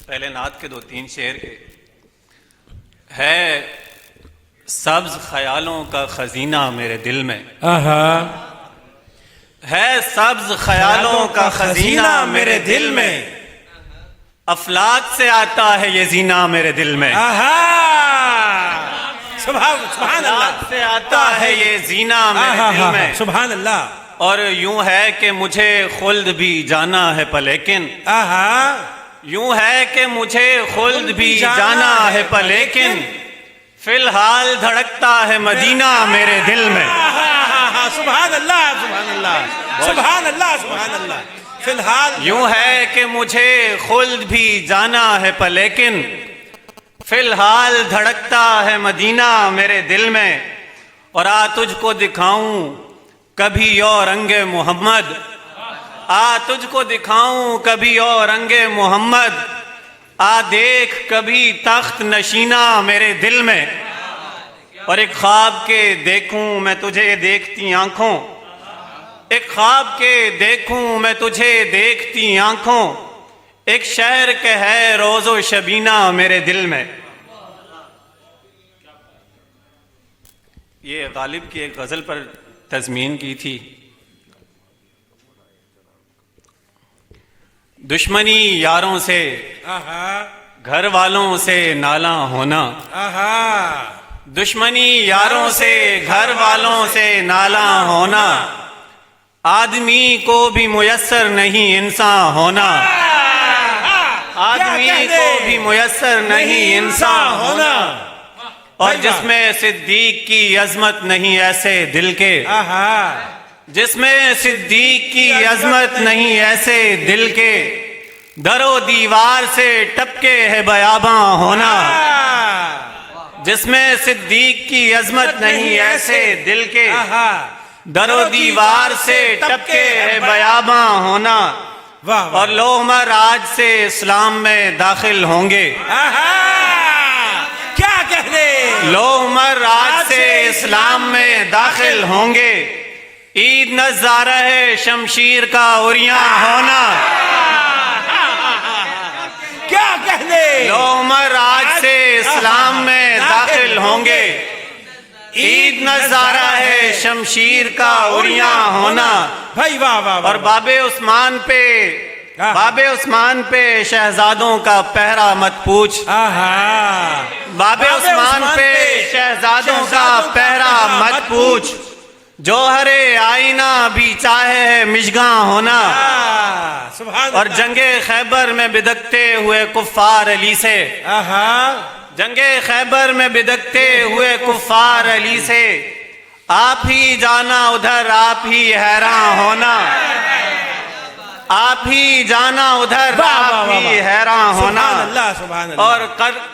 پہلے نعت کے 2-3 شعر کے ہے سبز خیالوں کا خزینہ میرے دل میں، ہے سبز خیالوں کا خزینہ میرے دل میں، افلاک سے آتا ہے یہ زینہ میرے دل میں، سبحان اللہ سے آتا ہے یہ زینہ میرے دل میں، سبحان اللہ. اور یوں ہے کہ مجھے خلد بھی جانا ہے پلیکن، یوں ہے کہ مجھے خلد بھی جانا ہے پلیکن، فی الحال دھڑکتا ہے مدینہ میرے دل میں. سبحان اللہ سبحان اللہ سبحان اللہ سبحان اللہ. فی الحال یوں ہے کہ مجھے خلد بھی جانا ہے پلیکن، فی الحال دھڑکتا ہے مدینہ میرے دل میں. اور آ تجھ کو دکھاؤں کبھی اور رنگ محمد، آ تجھ کو دکھاؤں کبھی اور رنگ محمد، آ دیکھ کبھی تخت نشینہ میرے دل میں. اور ایک خواب کے دیکھوں میں تجھے دیکھتی آنکھوں، ایک خواب کے دیکھوں میں تجھے دیکھتی آنکھوں، ایک شہر کے ہے روز و شبینہ میرے دل میں. یہ غالب کی ایک غزل پر تضمین کی تھی. دشمنی یاروں سے گھر والوں سے نالاں ہونا، دشمنی یاروں سے گھر والوں سے نالاں ہونا، آدمی کو بھی میسر نہیں انسان ہونا، آدمی کو بھی میسر نہیں انسان ہونا. اور جس میں صدیق کی عظمت نہیں ایسے دل کے، جس میں صدیق کی عظمت نہیں ایسے دل کے، در و دیوار سے ٹپکے ہے بیاباں ہونا. جس میں صدیق کی عظمت نہیں ایسے دل کے، در و دیوار سے ٹپکے ہے بیاباں ہونا. اور لو عمر آج سے اسلام میں داخل ہوں گے، کیا کہنے، لو عمر آج سے اسلام میں داخل ہوں گے، عید نظارہ ہے شمشیر کا عریاں ہونا. کیا کہنے، لو عمر آج سے اسلام میں داخل ہوں گے، عید نظارہ ہے شمشیر کا عریاں ہونا. بھائی واہ واہ. اور باب عثمان پہ، باب عثمان پہ شہزادوں کا پہرا مت پوچھ، باب عثمان پہ شہزادوں کا پہرا مت پوچھ، جوہر آئینہ بھی چاہے ہے مشگاں ہونا. اور جنگ خیبر میں بدکتے ہوئے کفار علی سے، جنگ خیبر میں بدکتے ہوئے کفار علی سے، آپ ہی جانا ادھر آپ ہی حیران ہونا، آپ ہی جانا ادھر آپ ہی حیران ہونا. اور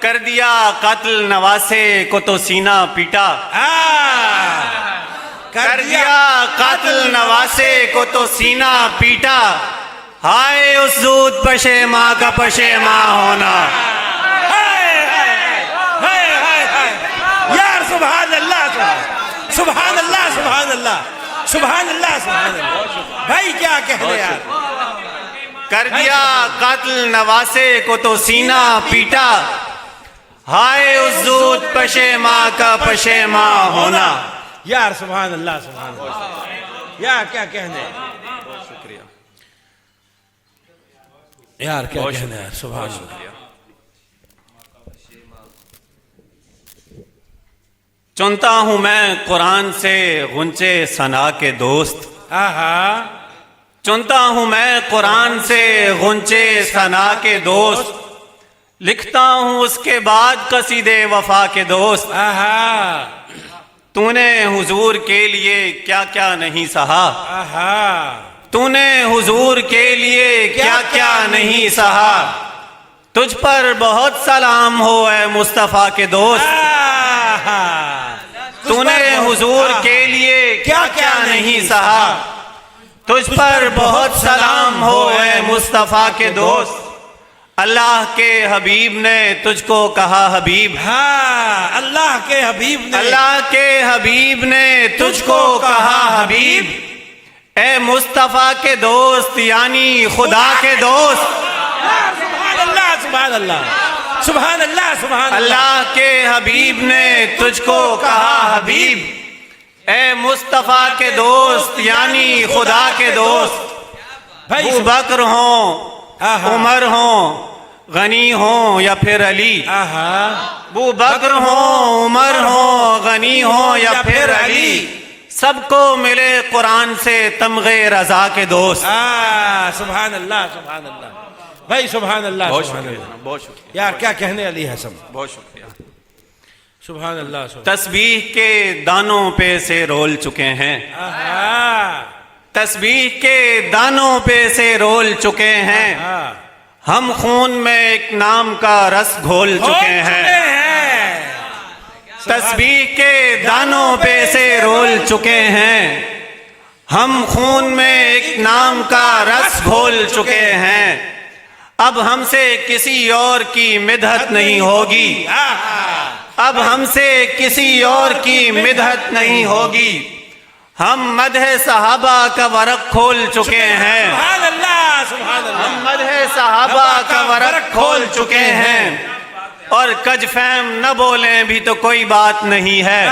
کر دیا قتل نواسے کو تو سینہ پیٹا، کر دیا قتل نواسے کو تو سینہ پیٹا، ہائے اس زود پشیماں کا پشیماں ہونا. یار سبحان اللہ سبحان اللہ سبحان اللہ سبحان اللہ سبحان اللہ. بھائی کیا کہہ رہے یار. کر دیا قتل نواسے کو تو سینہ پیٹا، ہائے اس زود پشیماں کا پشیماں ہونا. یار سبحان اللہ سبحان اللہ. یار کیا کہنے، شکریہ یار کیا کہنے یار. سبحان اللہ. چنتا ہوں میں قرآن سے غنچے ثنا کے دوست، چنتا ہوں میں قرآن سے غنچے ثنا کے دوست، لکھتا ہوں اس کے بعد قصیدے وفا کے دوست. تو نے حضور کے لیے کیا کیا نہیں سہا، تو نے حضور کے لیے کیا کیا نہیں سہا، تجھ پر بہت سلام ہو اے مصطفیٰ کے دوست. تو نے حضور کے لیے کیا کیا نہیں سہا، تجھ پر بہت سلام ہو اے مصطفیٰ کے دوست. اللہ کے حبیب نے تجھ کو کہا حبیب، اللہ کے حبیب نے، اللہ کے حبیب نے تجھ کو کہا حبیب، اے مصطفیٰ کے دوست یعنی خدا کے دوست. سبحان اللہ سبحان سبحان اللہ سبحان اللہ سبحان اللہ اللہ کے حبیب نے تجھ کو کہا حبیب، اے مصطفیٰ کے دوست یعنی خدا کے دوست، بھائی ابو بکر ہوں، عمر ہوں، غنی ہوں یا پھر علی، ابو بکر ہوں، عمر ہوں، غنی ہوں یا پھر علی، سب کو ملے قرآن سے تمغے رضا کے دوست۔ سبحان اللہ سبحان اللہ بھائی سبحان اللہ سبحان اللہ بہت شکریہ یار کیا کہنے علی حسن بہت شکریہ۔ سبحان اللہ تسبیح کے دانوں پہ سے رول چکے ہیں، تسبیح کے دانوں پہ سے رول چکے ہیں، ہم خون میں ایک نام کا رس گھول چکے ہیں، تسبیح کے دانوں پہ سے رول چکے ہیں، ہم خون میں ایک نام کا رس گھول چکے ہیں، اب ہم سے کسی اور کی مدحت نہیں ہوگی، اب ہم سے کسی اور کی مدحت نہیں ہوگی، ہم مدح صحابہ کا ورق کھول چکے ہیں، سبحان اللہ سبحان اللہ ہم مدح صحابہ کا ورق کھول چکے ہیں، اور کج فہم نہ بولیں بھی تو کوئی بات نہیں ہے،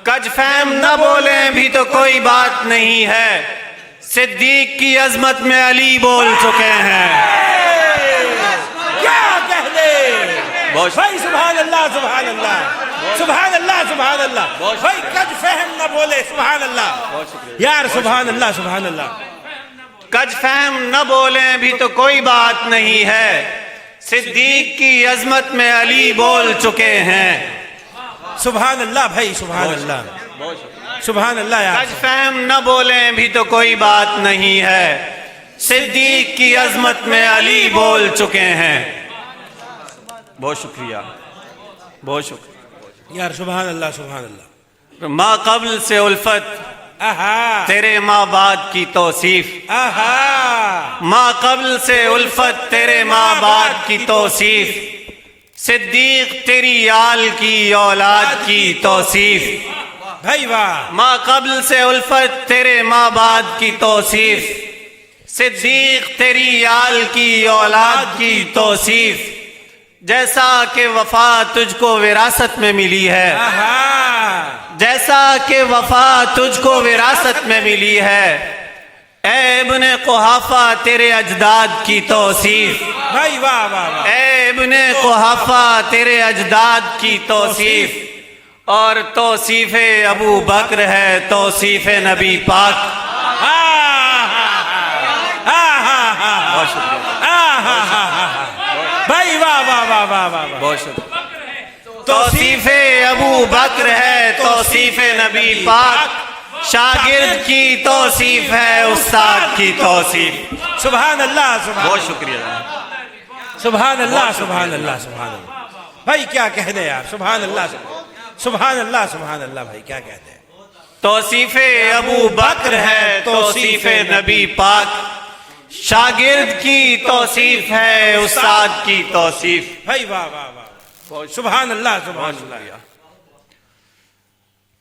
کج فہم نہ بولیں بھی تو کوئی بات نہیں ہے، صدیق کی عظمت میں علی بول چکے ہیں۔ کیا کہنے بھائی سبحان اللہ سبحان اللہ سبحان اللہ سبحان اللہ بھائی کج فہم نہ بولے سبحان اللہ یار سبحان اللہ سبحان اللہ کج فہم نہ بولیں بھی تو کوئی بات نہیں ہے، صدیق کی عظمت میں علی بول چکے ہیں۔ سبحان اللہ بھائی سبحان اللہ سبحان اللہ یار کج فہم نہ بولیں بھی تو کوئی بات نہیں ہے، صدیق کی عظمت میں علی بول چکے ہیں۔ بہت شکریہ بہت شکریہ یار سبحان اللہ سبحان اللہ ماں قبل سے الفت تیرے ماں بعد کی توصیف، ماں قبل سے الفت تیرے ماں بعد کی توصیف، صدیق تیری آل کی اولاد کی توصیف، بھائی واہ ماں قبل سے الفت تیرے ماں بعد کی توصیف، صدیق تیری آل کی اولاد کی توصیف، جیسا کہ وفا تجھ کو وراثت میں ملی ہے، جیسا کہ وفا تجھ کو وراثت میں ملی ہے، اے ابن قحافہ تیرے اجداد کی توصیف، بھائی واہ واہ واہ اے ابن قحافہ تیرے اجداد کی توصیف، اور توصیف ابو بکر ہے توصیف نبی پاک۔ بہت شکریہ بھائی واہ واہ واہ واہ واہ بہت شکریہ۔ توصیف ابو بکر ہے توصیف نبی پاک، شاگرد کی توصیف ہے استاد کی توصیف۔ سبحان اللہ سبحان بہت شکریہ۔ سبحان اللہ سبحان اللہ سبحان اللہ بھائی کیا کہنے یار سبحان اللہ سبحان اللہ سبحان اللہ بھائی کیا کہتے ہیں توصیف ابو بکر ہے توصیف نبی پاک، شاگرد کی توصیف ہے استاد کی توصیف۔ بھائی واہ واہ واہ سبحان اللہ سبحان اللہ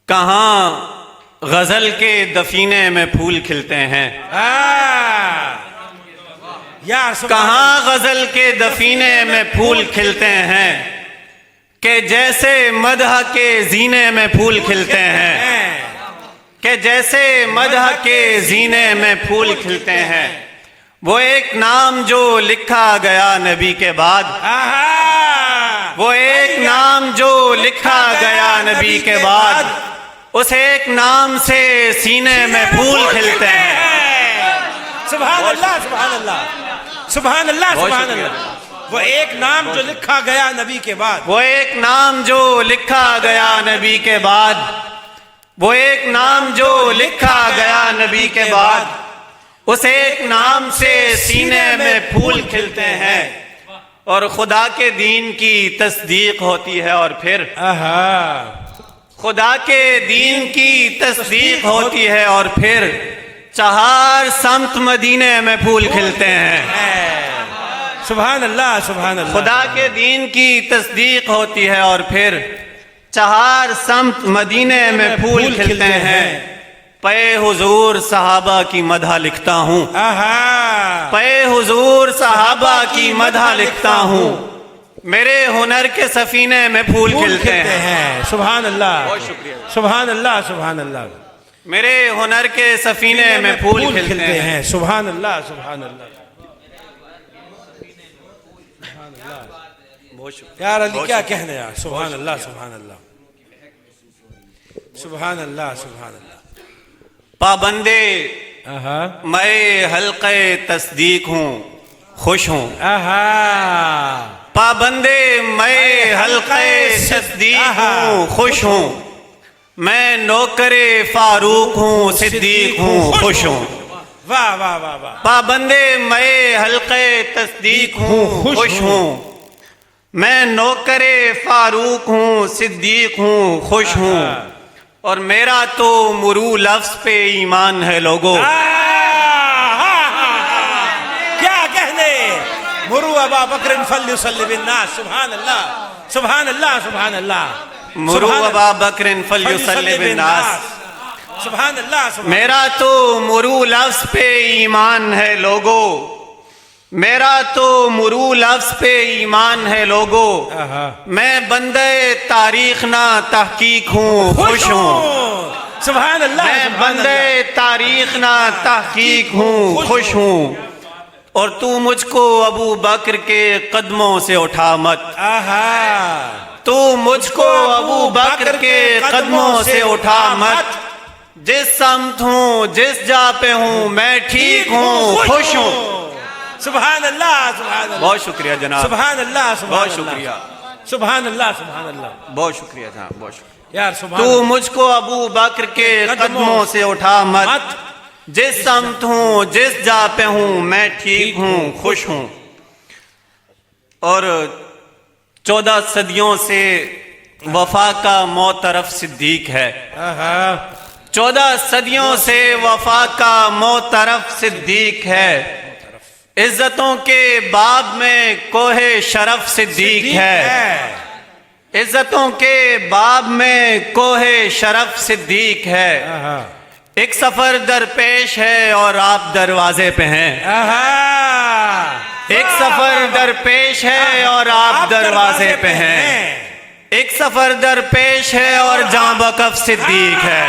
کہاں غزل کے دفینے میں پھول کھلتے ہیں، یار کہاں غزل کے دفینے میں پھول کھلتے ہیں، کہ جیسے مدح کے زینے میں پھول کھلتے ہیں، کہ جیسے مدح کے زینے میں پھول کھلتے ہیں، وہ ایک نام جو لکھا گیا نبی کے بعد، وہ ایک نام جو لکھا گیا نبی کے بعد، اس ایک نام سے سینے میں پھول کھلتے ہیں۔ سبحان اللہ سبحان اللہ سبحان اللہ سبحان اللہ وہ ایک نام جو لکھا گیا نبی کے بعد، وہ ایک نام جو لکھا گیا نبی کے بعد، وہ ایک نام جو لکھا گیا نبی کے بعد، اس ایک نام سے سینے میں پھول کھلتے ہیں، اور خدا کے دین کی تصدیق ہوتی ہے، اور پھر خدا کے دین کی تصدیق ہوتی ہے، اور پھر چہار سمت مدینے میں پھول کھلتے ہیں۔ سبحان اللہ سبحان اللہ خدا کے دین کی تصدیق ہوتی ہے، اور پھر چہار سمت مدینے میں پھول کھلتے ہیں۔ پے حضور صحابہ کی مدح لکھتا ہوں، پے حضور صحابہ کی مدح لکھتا ہوں، میرے ہنر کے سفینے میں پھول کھلتے ہیں۔ سبحان اللہ، بہت شکریہ۔ سبحان اللہ، سبحان اللہ، میرے ہنر کے سفینے میں پھول کھلتے ہیں۔ سبحان اللہ، سبحان اللہ، بہت شکریہ۔ یار علی کیا کہنے یار، سبحان اللہ، سبحان اللہ، سبحان اللہ، سبحان اللہ۔ پابندے آہا میں حلقے تصدیق ہوں، خوش ہوں۔ آہا پابندے میں حلقے تصدیق ہوں، خوش ہوں۔ میں نوکر فاروق ہوں، صدیق ہوں، خوش ہوں۔ واہ واہ واہ واہ، پابندے میں حلقے تصدیق ہوں، خوش ہوں۔ میں نوکر فاروق ہوں، صدیق ہوں، خوش ہوں۔ اور میرا تو مرو لفظ پہ ایمان ہے لوگو۔ کیا کہنے، مرو ابا بکر فلیصلی بالناس، سبحان اللہ، سبحان اللہ، سبحان اللہ، مرو ابا بکر فلیصلی بالناس، سبحان اللہ، سبحان میرا تو مرو لفظ پہ ایمان ہے لوگو، میرا تو مرو لفظ پہ ایمان ہے لوگو۔ میں بندے تاریخ نہ تحقیق ہوں، خوش ہوں۔ سبحان اللہ، میں سبحان اللہ، بندے تاریخ نہ تحقیق ہوں، خوش ہوں۔ اور تو مجھ کو ابو بکر کے قدموں سے اٹھا مت، آہا تو مجھ کو ابو بکر کے قدموں سے اٹھا مت۔ جس سمت ہوں، جس جا پہ ہوں، میں ٹھیک ہوں، خوش ہوں۔ سبحان اللہ، سبحان اللہ، بہت شکریہ جناب، سبحان اللہ، بہت شکریہ، سبحان اللہ، سبحان اللہ، بہت شکریہ جناب، بہت شکریہ۔ یار سبحان تو مجھ کو ابو بکر کے قدموں سے اٹھا مت، جس سمت ہوں، جس جا پہ ہوں، میں ٹھیک ہوں، خوش ہوں۔ اور 14 صدیوں سے وفا کا معترف صدیق ہے، 14 صدیوں سے وفا کا معترف صدیق ہے۔ عزتوں کے باب میں کوہ شرف صدیق ہے، عزتوں کے باب میں کوہ شرف صدیق ہے۔ ایک سفر درپیش ہے اور آپ دروازے پہ ہیں، ایک سفر درپیش ہے اور آپ دروازے پہ ہیں، ایک سفر درپیش ہے اور جاں بکف صدیق ہے۔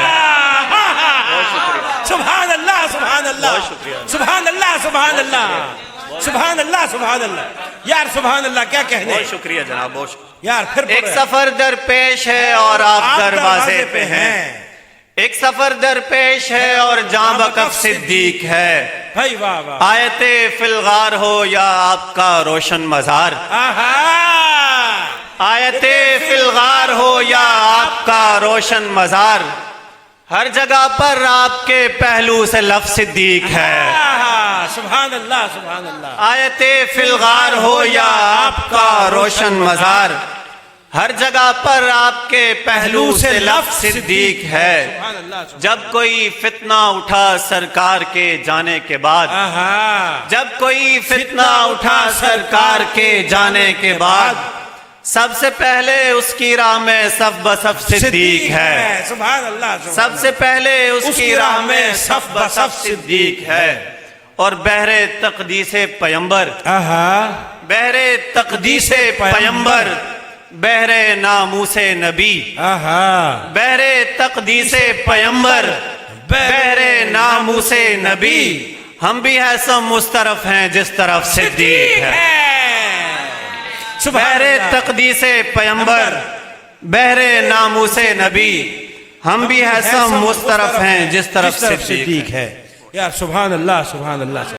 سبحان اللہ، سبحان اللہ، سبحان اللہ، سبحان اللہ، سبحان اللہ، سبحان اللہ، یار سبحان اللہ، کیا کہنے، بہت شکریہ جناب، بہت شکریہ۔ یار پھر ایک سفر درپیش ہے اور آپ دروازے پہ ہیں، ایک سفر درپیش ہے اور جاں بکف صدیق ہے۔ بھائی واہ واہ، آیت فی الغار ہو یا آپ کا روشن مزار، آہا آیت فی الغار ہو یا آپ کا روشن مزار، ہر جگہ پر آپ کے پہلو سے لفظ صدیق ہے۔ سبحان اللہ، سبحان اللہ، آیت فی الغار ہو یا آپ کا روشن مزار، ہر جگہ پر آپ کے پہلو سے لفظ صدیق ہے۔ سبحان اللہ، جب کوئی فتنہ اٹھا سرکار کے جانے کے بعد، جب کوئی فتنہ اٹھا سرکار کے جانے کے بعد، سب سے پہلے اس کی راہ میں صف بصف صدیق ہے، سبحان اللہ، سب سے پہلے اس کی راہ میں صف بصف صدیق ہے۔ اور بحر تقدیس پیمبر، بحر تقدیس پیمبر، بحر ناموس نبی، بحر تقدیس پیمبر، بحر ناموس نبی، ہم بھی ایسا مسترف ہیں جس طرف صدیق ہے۔ بحر تقدیس پیمبر، بحر ناموس نبی، ہم بھی ایسا مسترف ہیں جس طرف صدیق ہے۔ یار سبحان اللہ، سبحان اللہ۔